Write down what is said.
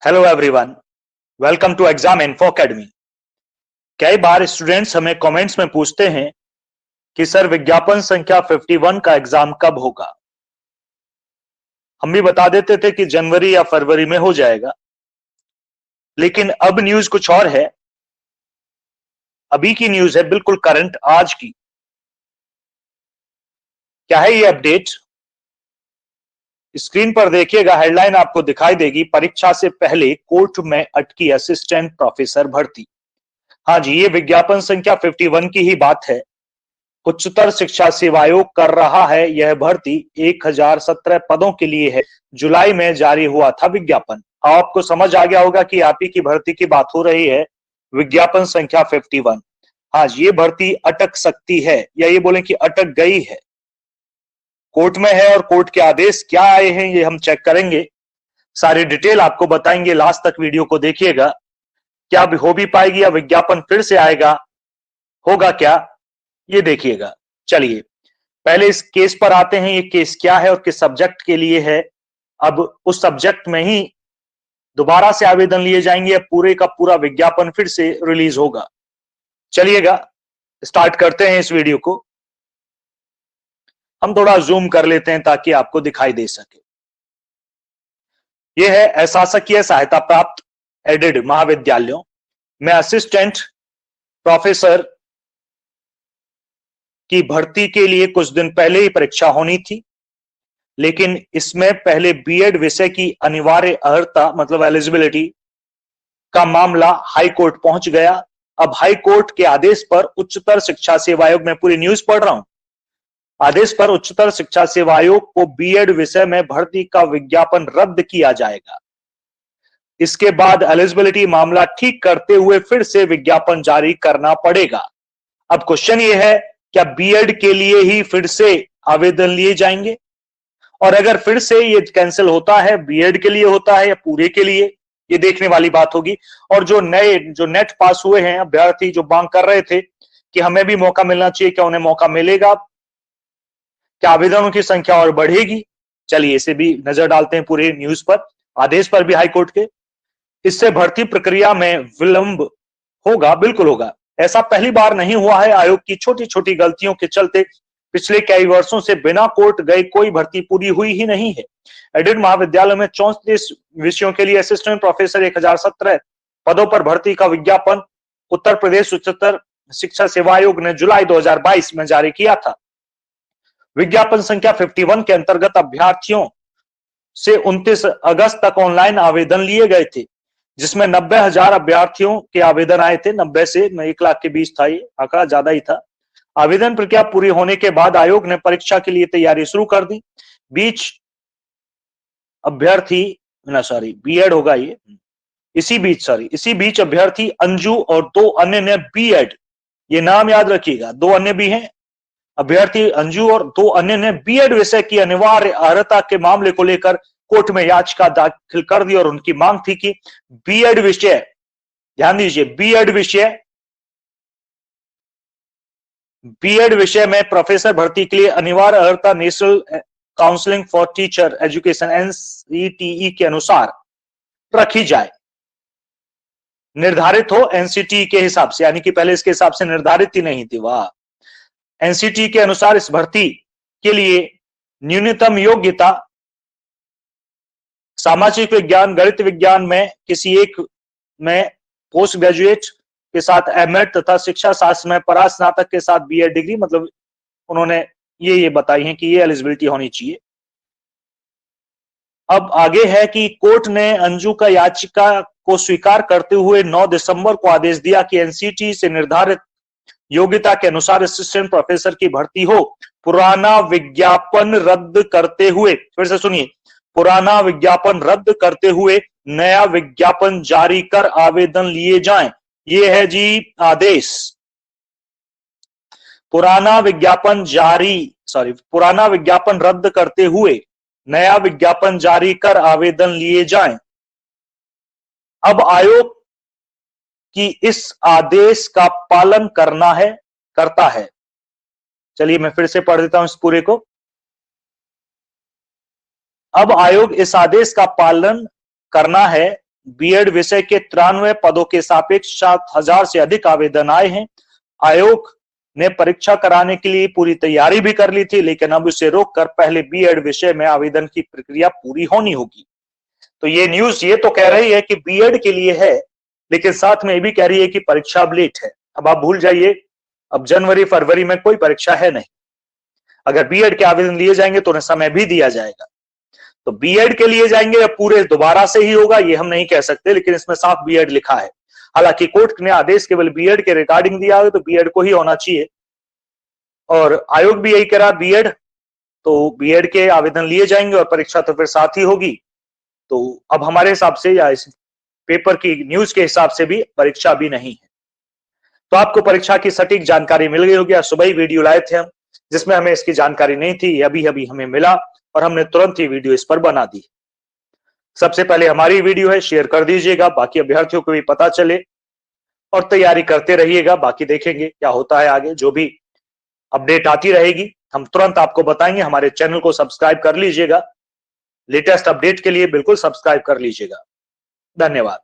Hello everyone, welcome to Exam Info Academy. कई बार students हमें कमेंट्स में पूछते हैं कि सर विज्ञापन संख्या 51 का एग्जाम कब होगा। हम भी बता देते थे कि जनवरी या फरवरी में हो जाएगा, लेकिन अब न्यूज कुछ और है। अभी की न्यूज है, बिल्कुल करंट, आज की। क्या है ये अपडेट? स्क्रीन पर देखिएगा, हेडलाइन आपको दिखाई देगी, परीक्षा से पहले कोर्ट में अटकी असिस्टेंट प्रोफेसर भर्ती। हाँ जी, ये विज्ञापन संख्या 51 की ही बात है। उच्चतर शिक्षा सेवा आयोग कर रहा है यह भर्ती। 1017 पदों के लिए है। जुलाई में जारी हुआ था विज्ञापन। आपको समझ आ गया होगा कि आप ही की भर्ती की बात हो रही है, विज्ञापन संख्या 51। हाँ, ये भर्ती अटक सकती है, या ये बोलें कि अटक गई है, कोर्ट में है। और कोर्ट के आदेश क्या आए हैं ये हम चेक करेंगे, सारी डिटेल आपको बताएंगे। लास्ट तक वीडियो को देखिएगा। क्या हो भी पाएगी या विज्ञापन फिर से आएगा, होगा क्या, ये देखिएगा। चलिए पहले इस केस पर आते हैं। ये केस क्या है और किस सब्जेक्ट के लिए है। अब उस सब्जेक्ट में ही दोबारा से आवेदन लिए जाएंगे, पूरे का पूरा विज्ञापन फिर से रिलीज होगा। चलिएगा स्टार्ट करते हैं इस वीडियो को। हम थोड़ा जूम कर लेते हैं ताकि आपको दिखाई दे सके। यह है अशासकीय सहायता प्राप्त एडेड महाविद्यालयों में असिस्टेंट प्रोफेसर की भर्ती के लिए कुछ दिन पहले ही परीक्षा होनी थी, लेकिन इसमें पहले बीएड विषय की अनिवार्य अर्हता मतलब एलिजिबिलिटी का मामला हाई कोर्ट पहुंच गया। अब हाई कोर्ट के आदेश पर उच्चतर शिक्षा सेवा आयोग, में पूरी न्यूज पढ़ रहा हूं, आदेश पर उच्चतर शिक्षा सेवा आयोग को बीएड विषय में भर्ती का विज्ञापन रद्द किया जाएगा। इसके बाद एलिजिबिलिटी मामला ठीक करते हुए फिर से विज्ञापन जारी करना पड़ेगा। अब क्वेश्चन ये है, क्या बीएड के लिए ही फिर से आवेदन लिए जाएंगे? और अगर फिर से ये कैंसिल होता है, बीएड के लिए होता है या पूरे के लिए, ये देखने वाली बात होगी। और जो नेट पास हुए हैं अभ्यर्थी, जो मांग कर रहे थे कि हमें भी मौका मिलना चाहिए, क्या उन्हें मौका मिलेगा? क्या आवेदनों की संख्या और बढ़ेगी? चलिए इसे भी नजर डालते हैं पूरे न्यूज पर, आदेश पर भी हाईकोर्ट के। इससे भर्ती प्रक्रिया में विलंब होगा, बिल्कुल होगा। ऐसा पहली बार नहीं हुआ है। आयोग की छोटी छोटी गलतियों के चलते पिछले कई वर्षों से बिना कोर्ट गए कोई भर्ती पूरी हुई ही नहीं है। एडेड महाविद्यालय में 34 विषयों के लिए असिस्टेंट प्रोफेसर 1017 पदों पर भर्ती का विज्ञापन उत्तर प्रदेश उच्चतर शिक्षा सेवा आयोग ने जुलाई 2022 में जारी किया था। विज्ञापन संख्या 51 के अंतर्गत अभ्यर्थियों से 29 अगस्त तक ऑनलाइन आवेदन लिए गए थे, जिसमें 90,000 अभ्यर्थियों के आवेदन आए थे। 90 से 1 लाख के बीच था, ये आंकड़ा ज्यादा ही था। आवेदन प्रक्रिया पूरी होने के बाद आयोग ने परीक्षा के लिए तैयारी शुरू कर दी। बीएड होगा ये। इसी बीच अभ्यर्थी अंजू और 2 अन्य ने बीएड, ये नाम याद रखिएगा, 2 अन्य भी हैं। अभ्यर्थी अंजू और 2 अन्य ने बीएड विषय की अनिवार्य अर्हता के मामले को लेकर कोर्ट में याचिका दाखिल कर दी। और उनकी मांग थी कि बीएड विषय, ध्यान दीजिए, बीएड विषय में प्रोफेसर भर्ती के लिए अनिवार्य अर्हता national counselling for teacher education NCTE के अनुसार रखी जाए, निर्धारित हो एनसीटीई के हिसाब से, यानी कि पहले इसके हिसाब से निर्धारित ही नहीं थी। वाह। एनसीटीई के अनुसार इस भर्ती के लिए न्यूनतम योग्यता सामाजिक विज्ञान, गणित विज्ञान में किसी एक में पोस्ट ग्रेजुएट के साथ एमएड तथा शिक्षा शास्त्र में परास्नातक के साथ बीएड डिग्री, मतलब उन्होंने ये बताई है कि ये एलिजिबिलिटी होनी चाहिए। अब आगे है कि कोर्ट ने अंजू का याचिका को स्वीकार करते हुए 9 दिसंबर को आदेश दिया कि एनसीटीई से निर्धारित योग्यता के अनुसार असिस्टेंट प्रोफेसर की भर्ती हो। पुराना विज्ञापन रद्द करते हुए, फिर से सुनिए, पुराना विज्ञापन रद्द करते हुए नया विज्ञापन जारी कर आवेदन लिए जाएं। ये है जी आदेश। पुराना विज्ञापन रद्द करते हुए नया विज्ञापन जारी कर आवेदन लिए जाएं। अब आयोग की इस आदेश का पालन करता है। चलिए मैं फिर से पढ़ देता हूं इस पूरे को। अब आयोग इस आदेश का पालन करना है, बीएड विषय के 93 पदों के सापेक्ष 7,000 से अधिक आवेदन आए हैं। आयोग ने परीक्षा कराने के लिए पूरी तैयारी भी कर ली थी, लेकिन अब उसे रोककर पहले बीएड विषय में आवेदन की प्रक्रिया पूरी होनी होगी। तो ये न्यूज ये तो कह रही है कि बीएड के लिए है, लेकिन साथ में ये भी कह रही है कि परीक्षा अब लेट है। अब आप भूल जाइए, अब जनवरी फरवरी में कोई परीक्षा है नहीं। अगर बीएड के आवेदन लिए जाएंगे तो उन्हें समय भी दिया जाएगा। तो बीएड के लिए जाएंगे या पूरे दोबारा से ही होगा ये हम नहीं कह सकते, लेकिन इसमें साफ बीएड लिखा है। हालांकि कोर्ट ने आदेश केवल बीएड के रिगार्डिंग दिया है, तो बीएड को ही होना चाहिए और आयोग भी यही कह रहा बीएड, तो बीएड के आवेदन लिए जाएंगे और परीक्षा तो फिर साथ ही होगी। तो अब हमारे हिसाब से या इस पेपर की न्यूज के हिसाब से भी परीक्षा भी नहीं है। तो आपको परीक्षा की सटीक जानकारी मिल गई होगी। आज सुबह ही वीडियो लाए थे हम, जिसमें हमें इसकी जानकारी नहीं थी, अभी अभी हमें मिला और हमने तुरंत ही वीडियो इस पर बना दी। सबसे पहले हमारी वीडियो है, शेयर कर दीजिएगा, बाकी अभ्यर्थियों को भी पता चले और तैयारी करते रहिएगा। बाकी देखेंगे क्या होता है आगे, जो भी अपडेट आती रहेगी हम तुरंत आपको बताएंगे। हमारे चैनल को सब्सक्राइब कर लीजिएगा, लेटेस्ट अपडेट के लिए बिल्कुल सब्सक्राइब कर लीजिएगा। धन्यवाद।